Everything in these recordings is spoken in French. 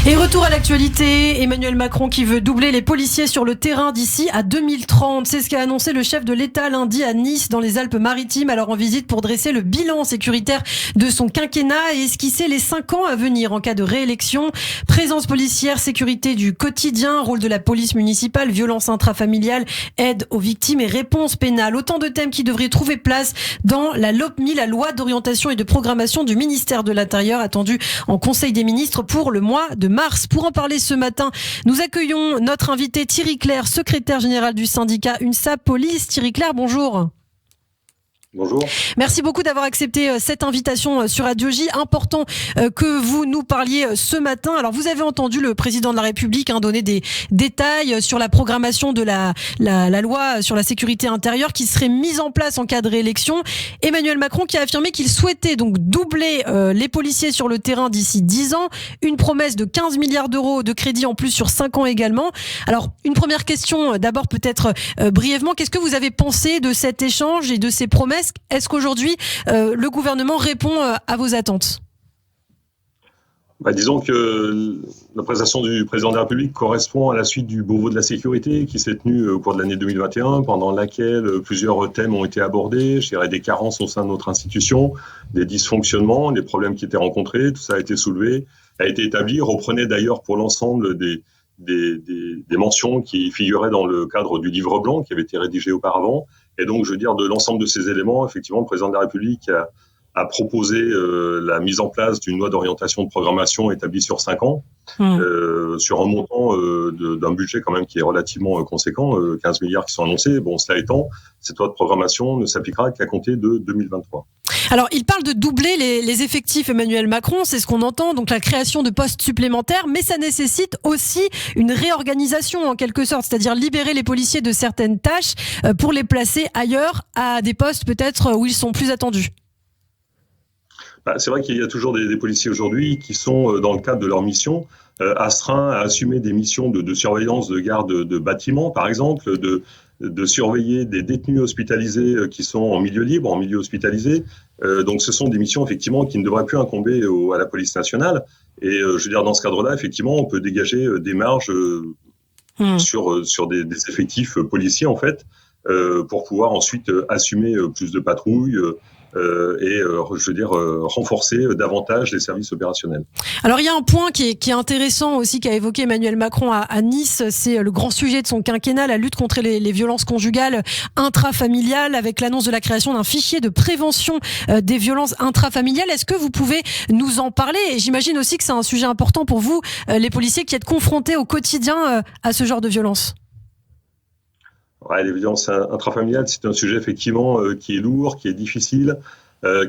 Et retour à l'actualité, Emmanuel Macron qui veut doubler les policiers sur le terrain d'ici à 2030. C'est ce qu'a annoncé le chef de l'État lundi à Nice dans les Alpes-Maritimes, alors en visite pour dresser le bilan sécuritaire de son quinquennat et esquisser les 5 ans à venir en cas de réélection. Présence policière, sécurité du quotidien, rôle de la police municipale, violence intrafamiliale, aide aux victimes et réponse pénale. Autant de thèmes qui devraient trouver place dans la LOPMI, la loi d'orientation et de programmation du ministère de l'Intérieur, attendue en Conseil des ministres pour le mois de mars. Pour en parler ce matin, nous accueillons notre invité Thierry Clerc, secrétaire général du syndicat UNSA Police. Thierry Clerc, bonjour. Bonjour. Merci beaucoup d'avoir accepté cette invitation sur Radio J. Important que vous nous parliez ce matin. Alors, vous avez entendu le président de la République donner des détails sur la programmation de la loi sur la sécurité intérieure qui serait mise en place en cas de réélection. Emmanuel Macron qui a affirmé qu'il souhaitait donc doubler les policiers sur le terrain d'ici 10 ans. Une promesse de 15 milliards d'euros de crédit en plus sur 5 ans également. Alors, une première question, d'abord peut-être brièvement. Qu'est-ce que vous avez pensé de cet échange et de ces promesses ? Est-ce qu'aujourd'hui, le gouvernement répond à vos attentes ? Disons que la présentation du président de la République correspond à la suite du Beauvau de la sécurité qui s'est tenu au cours de l'année 2021, pendant laquelle plusieurs thèmes ont été abordés, je dirais des carences au sein de notre institution, des dysfonctionnements, des problèmes qui étaient rencontrés, tout ça a été soulevé, a été établi, reprenait d'ailleurs pour l'ensemble des mentions qui figuraient dans le cadre du livre blanc qui avait été rédigé auparavant. Et donc, je veux dire, de l'ensemble de ces éléments, effectivement, le président de la République a proposé la mise en place d'une loi d'orientation de programmation établie sur 5 ans, sur un montant d'un budget quand même qui est relativement conséquent, 15 milliards qui sont annoncés. Bon, cela étant, cette loi de programmation ne s'appliquera qu'à compter de 2023. Alors, il parle de doubler les effectifs, Emmanuel Macron, c'est ce qu'on entend, donc la création de postes supplémentaires, mais ça nécessite aussi une réorganisation en quelque sorte, c'est-à-dire libérer les policiers de certaines tâches pour les placer ailleurs, à des postes peut-être où ils sont plus attendus. C'est vrai qu'il y a toujours des policiers aujourd'hui qui sont, dans le cadre de leur mission, astreints à assumer des missions de surveillance de garde de bâtiments, par exemple, de surveiller des détenus hospitalisés qui sont en milieu libre, en milieu hospitalisé. Donc ce sont des missions effectivement qui ne devraient plus incomber à la police nationale. Et je veux dire, dans ce cadre-là, effectivement, on peut dégager des marges sur des effectifs policiers, en fait, pour pouvoir ensuite assumer plus de patrouilles, je veux dire, renforcer davantage les services opérationnels. Alors il y a un point qui est intéressant aussi qu'a évoqué Emmanuel Macron à Nice, c'est le grand sujet de son quinquennat, la lutte contre les violences conjugales intrafamiliales, avec l'annonce de la création d'un fichier de prévention des violences intrafamiliales. Est-ce que vous pouvez nous en parler ? Et j'imagine aussi que c'est un sujet important pour vous, les policiers qui êtes confrontés au quotidien à ce genre de violences. Ouais, les violences intrafamiliales, c'est un sujet effectivement qui est lourd, qui est difficile,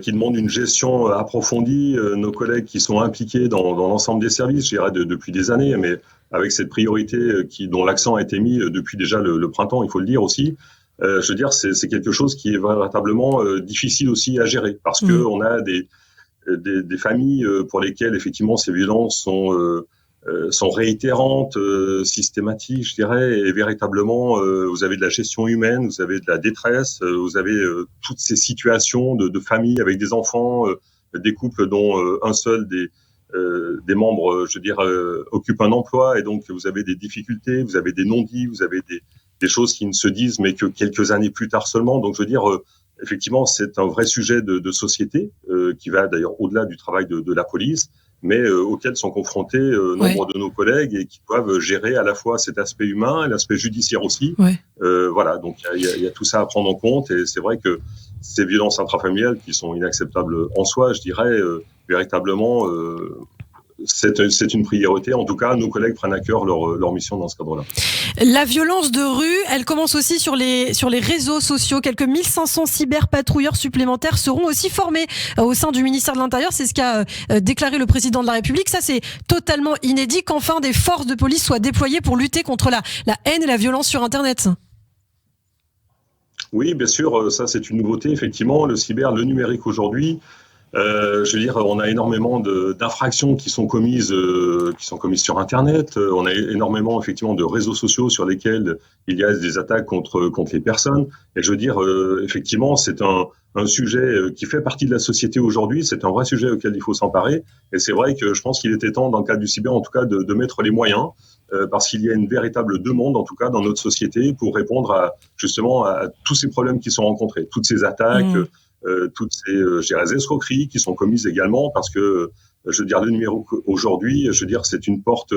qui demande une gestion approfondie. Nos collègues qui sont impliqués dans l'ensemble des services, je dirais depuis des années, mais avec cette priorité dont l'accent a été mis depuis déjà le printemps, il faut le dire aussi. Je veux dire, c'est quelque chose qui est véritablement difficile aussi à gérer, parce que on a des familles pour lesquelles effectivement ces violences sont réitérantes, systématiques, je dirais, et véritablement, vous avez de la gestion humaine, vous avez de la détresse, vous avez toutes ces situations de familles avec des enfants, des couples dont un seul des membres, je veux dire, occupe un emploi, et donc vous avez des difficultés, vous avez des non-dits, vous avez des choses qui ne se disent, mais que quelques années plus tard seulement. Donc, je veux dire, effectivement, c'est un vrai sujet de société, qui va d'ailleurs au-delà du travail de la police, mais auxquels sont confrontés nombre de nos collègues et qui doivent gérer à la fois cet aspect humain et l'aspect judiciaire aussi. Voilà, donc il y a tout ça à prendre en compte, et c'est vrai que ces violences intrafamiliales qui sont inacceptables en soi, je dirais, véritablement, c'est une priorité. En tout cas, nos collègues prennent à cœur leur mission dans ce cadre-là. La violence de rue, elle commence aussi sur les réseaux sociaux. Quelques 1500 cyberpatrouilleurs supplémentaires seront aussi formés au sein du ministère de l'Intérieur. C'est ce qu'a déclaré le président de la République. Ça, c'est totalement inédit qu'enfin des forces de police soient déployées pour lutter contre la haine et la violence sur Internet. Oui, bien sûr, ça c'est une nouveauté. Effectivement, le numérique aujourd'hui, Je veux dire, on a énormément d'infractions qui sont commises sur Internet. On a énormément effectivement de réseaux sociaux sur lesquels il y a des attaques contre les personnes. Et je veux dire, effectivement, c'est un sujet qui fait partie de la société aujourd'hui. C'est un vrai sujet auquel il faut s'emparer. Et c'est vrai que je pense qu'il était temps, dans le cadre du cyber, en tout cas, de mettre les moyens, parce qu'il y a une véritable demande, en tout cas, dans notre société, pour répondre justement à tous ces problèmes qui sont rencontrés, toutes ces attaques. Toutes ces escroqueries qui sont commises également, parce que je veux dire, le numérique aujourd'hui, je veux dire, c'est une porte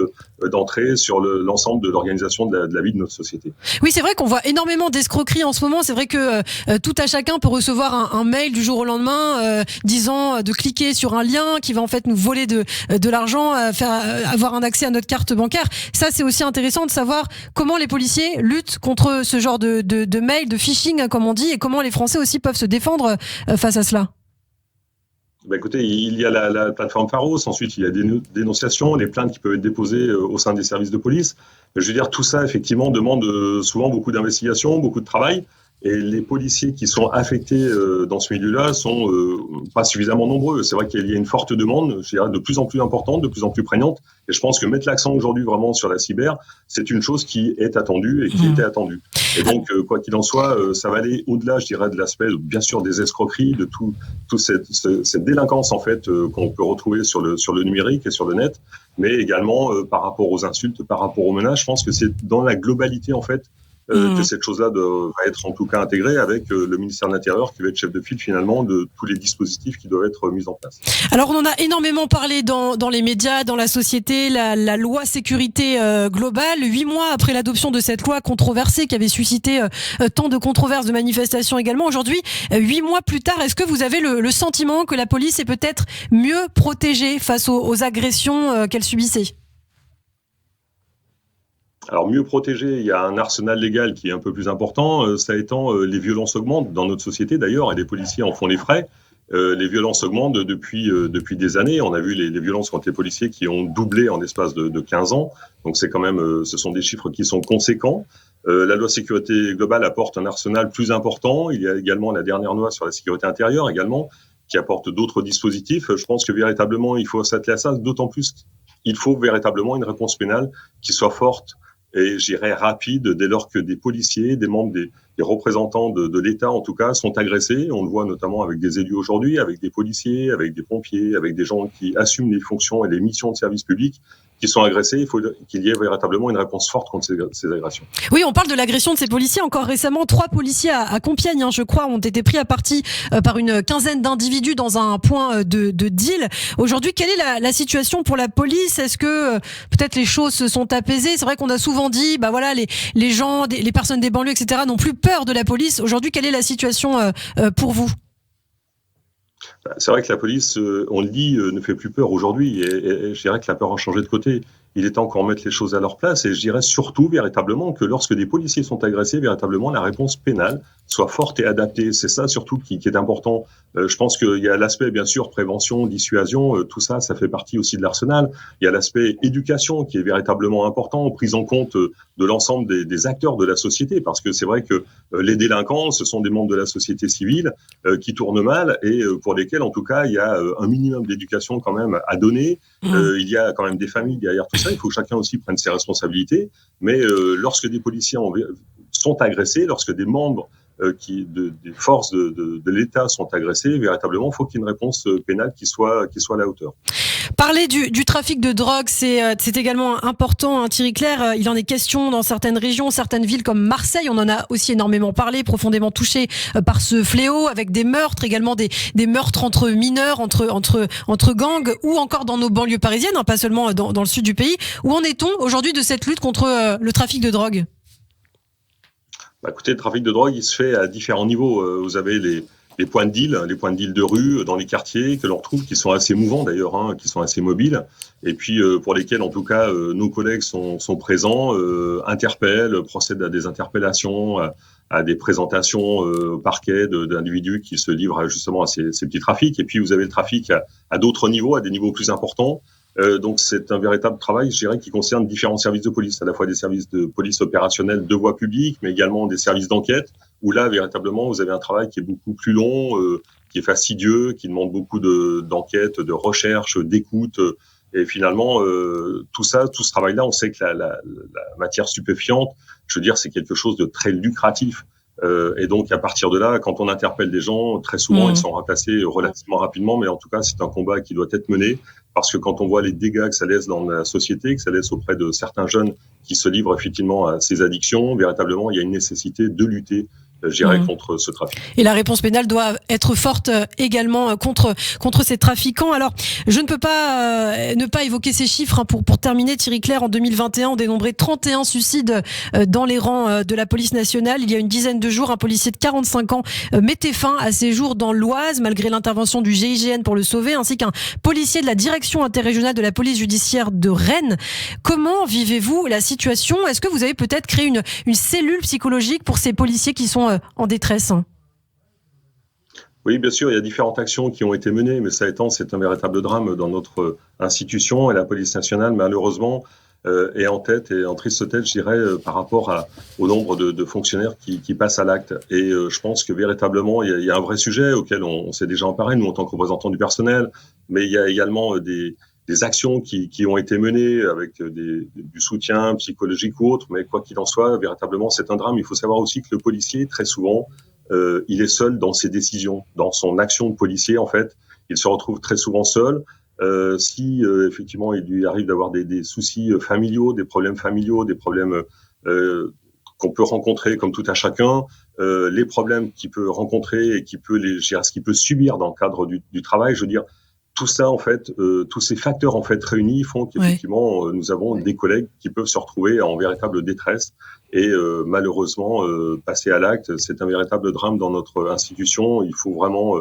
d'entrée sur l'ensemble de l'organisation de la vie de notre société. Oui, c'est vrai qu'on voit énormément d'escroqueries en ce moment. C'est vrai que tout à chacun peut recevoir un mail du jour au lendemain disant de cliquer sur un lien qui va en fait nous voler de l'argent, avoir un accès à notre carte bancaire. Ça, c'est aussi intéressant de savoir comment les policiers luttent contre ce genre de mail, de phishing, comme on dit, et comment les Français aussi peuvent se défendre face à cela. Bah écoutez, il y a la plateforme Pharos, ensuite il y a des dénonciations, les plaintes qui peuvent être déposées au sein des services de police. Je veux dire, tout ça, effectivement, demande souvent beaucoup d'investigation, beaucoup de travail. Et les policiers qui sont affectés dans ce milieu-là sont pas suffisamment nombreux. C'est vrai qu'il y a une forte demande, je dirais, de plus en plus importante, de plus en plus prégnante. Et je pense que mettre l'accent aujourd'hui vraiment sur la cyber, c'est une chose qui est attendue et qui était attendue. Et donc, quoi qu'il en soit, ça va aller au-delà, je dirais, de l'aspect, bien sûr, des escroqueries, de tout cette délinquance, en fait, qu'on peut retrouver sur le numérique et sur le net, mais également par rapport aux insultes, par rapport aux menaces. Je pense que c'est dans la globalité, en fait, que cette chose-là va être en tout cas intégrée avec le ministère de l'Intérieur qui va être chef de file finalement de tous les dispositifs qui doivent être mis en place. Alors on en a énormément parlé dans les médias, dans la société, la loi sécurité globale, 8 mois après l'adoption de cette loi controversée qui avait suscité tant de controverses, de manifestations également. Aujourd'hui, 8 mois plus tard, est-ce que vous avez le sentiment que la police est peut-être mieux protégée face aux agressions qu'elle subissait ? Alors mieux protégé, il y a un arsenal légal qui est un peu plus important. Ça étant, les violences augmentent dans notre société d'ailleurs, et les policiers en font les frais. Les violences augmentent depuis des années. On a vu les violences contre les policiers qui ont doublé en l'espace de 15 ans. Donc c'est quand même, ce sont des chiffres qui sont conséquents. La loi sécurité globale apporte un arsenal plus important. Il y a également la dernière loi sur la sécurité intérieure également, qui apporte d'autres dispositifs. Je pense que véritablement, il faut s'atteler à ça, d'autant plus qu'il faut véritablement une réponse pénale qui soit forte et j'irais rapide dès lors que des policiers, des membres des représentants de l'État en tout cas sont agressés. On le voit notamment avec des élus aujourd'hui, avec des policiers, avec des pompiers, avec des gens qui assument les fonctions et les missions de service public qui sont agressés. Il faut qu'il y ait véritablement une réponse forte contre ces agressions. Oui, on parle de l'agression de ces policiers. Encore récemment, 3 policiers à Compiègne, je crois, ont été pris à partie par une quinzaine d'individus dans un point de deal. Aujourd'hui, quelle est la situation pour la police ? Est-ce que peut-être les choses se sont apaisées ? C'est vrai qu'on a souvent dit, bah voilà, les gens, les personnes des banlieues, etc., n'ont plus peur de la police. Aujourd'hui, quelle est la situation pour vous ? C'est vrai que la police, on le dit, ne fait plus peur aujourd'hui et je dirais que la peur a changé de côté. Il est temps qu'on remette les choses à leur place et je dirais surtout véritablement que lorsque des policiers sont agressés, véritablement la réponse pénale soit forte et adaptée. C'est ça surtout qui est important. Je pense qu'il y a l'aspect bien sûr prévention, dissuasion, tout ça, ça fait partie aussi de l'arsenal. Il y a l'aspect éducation qui est véritablement important, prise en compte de l'ensemble des acteurs de la société parce que c'est vrai que les délinquants, ce sont des membres de la société civile qui tournent mal et pour lesquels en tout cas il y a un minimum d'éducation quand même à donner. Il y a quand même des familles derrière tout ça. Il faut que chacun aussi prenne ses responsabilités. Mais lorsque des policiers sont agressés, lorsque des membres des forces de l'État sont agressés, véritablement, il faut qu'il y ait une réponse pénale qui soit à la hauteur. Parler du trafic de drogue, c'est également important, hein, Thierry Clerc. Il en est question dans certaines régions, certaines villes comme Marseille. On en a aussi énormément parlé, profondément touché par ce fléau, avec des meurtres, également des meurtres entre mineurs, entre gangs, ou encore dans nos banlieues parisiennes, hein, pas seulement dans le sud du pays. Où en est-on aujourd'hui de cette lutte contre le trafic de drogue ? Bah, écoutez, le trafic de drogue, il se fait à différents niveaux. Vous avez les points de deal, de rue dans les quartiers que l'on retrouve, qui sont assez mouvants d'ailleurs, hein, qui sont assez mobiles, et puis pour lesquels en tout cas nos collègues sont présents, interpellent, procèdent à des interpellations, à des présentations au parquet d'individus qui se livrent justement à ces petits trafics. Et puis vous avez le trafic à d'autres niveaux, à des niveaux plus importants. Donc c'est un véritable travail, je dirais, qui concerne différents services de police, à la fois des services de police opérationnelle de voie publique, mais également des services d'enquête, où là, véritablement, vous avez un travail qui est beaucoup plus long, qui est fastidieux, qui demande beaucoup d'enquête, de recherche, d'écoute. Et finalement, tout ce travail-là, on sait que la matière stupéfiante, je veux dire, c'est quelque chose de très lucratif. Et donc, à partir de là, quand on interpelle des gens, très souvent, ils sont remplacés relativement rapidement. Mais en tout cas, c'est un combat qui doit être mené parce que quand on voit les dégâts que ça laisse dans la société, que ça laisse auprès de certains jeunes qui se livrent effectivement à ces addictions, véritablement, il y a une nécessité de lutter, je dirais, contre ce trafic. Et la réponse pénale doit être forte également contre ces trafiquants. Alors, je ne peux pas ne pas évoquer ces chiffres pour terminer. Thierry Clerc, en 2021, on dénombrait 31 suicides dans les rangs de la police nationale. Il y a une dizaine de jours, un policier de 45 ans mettait fin à ses jours dans l'Oise, malgré l'intervention du GIGN pour le sauver, ainsi qu'un policier de la direction interrégionale de la police judiciaire de Rennes. Comment vivez-vous la situation ? Est-ce que vous avez peut-être créé une cellule psychologique pour ces policiers qui sont en détresse? Oui, bien sûr, il y a différentes actions qui ont été menées, mais ça étant, c'est un véritable drame dans notre institution et la police nationale, malheureusement, est en tête et en triste tête, je dirais, par rapport au nombre de fonctionnaires qui passent à l'acte. Et je pense que véritablement, il y a un vrai sujet auquel on s'est déjà emparé, nous, en tant que représentants du personnel, mais il y a également des actions qui ont été menées avec du soutien psychologique ou autre, mais quoi qu'il en soit, véritablement, c'est un drame. Il faut savoir aussi que le policier, très souvent, il est seul dans ses décisions, dans son action de policier, en fait. Il se retrouve très souvent seul. Si effectivement il lui arrive d'avoir des soucis familiaux, des problèmes qu'on peut rencontrer comme tout à chacun, les problèmes qu'il peut rencontrer et ce qu'il peut subir dans le cadre du travail, je veux dire, tout ça, en fait, tous ces facteurs en fait réunis font qu'effectivement nous avons des collègues qui peuvent se retrouver en véritable détresse et malheureusement passer à l'acte. C'est un véritable drame dans notre institution. Il faut vraiment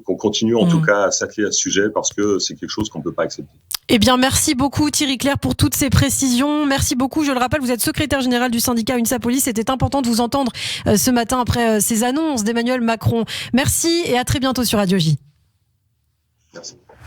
qu'on continue en tout cas à s'atteler à ce sujet parce que c'est quelque chose qu'on ne peut pas accepter. Eh bien, merci beaucoup Thierry Clerc pour toutes ces précisions. Merci beaucoup. Je le rappelle, vous êtes secrétaire général du syndicat UNSA Police. C'était important de vous entendre ce matin après ces annonces d'Emmanuel Macron. Merci et à très bientôt sur Radio J. Merci.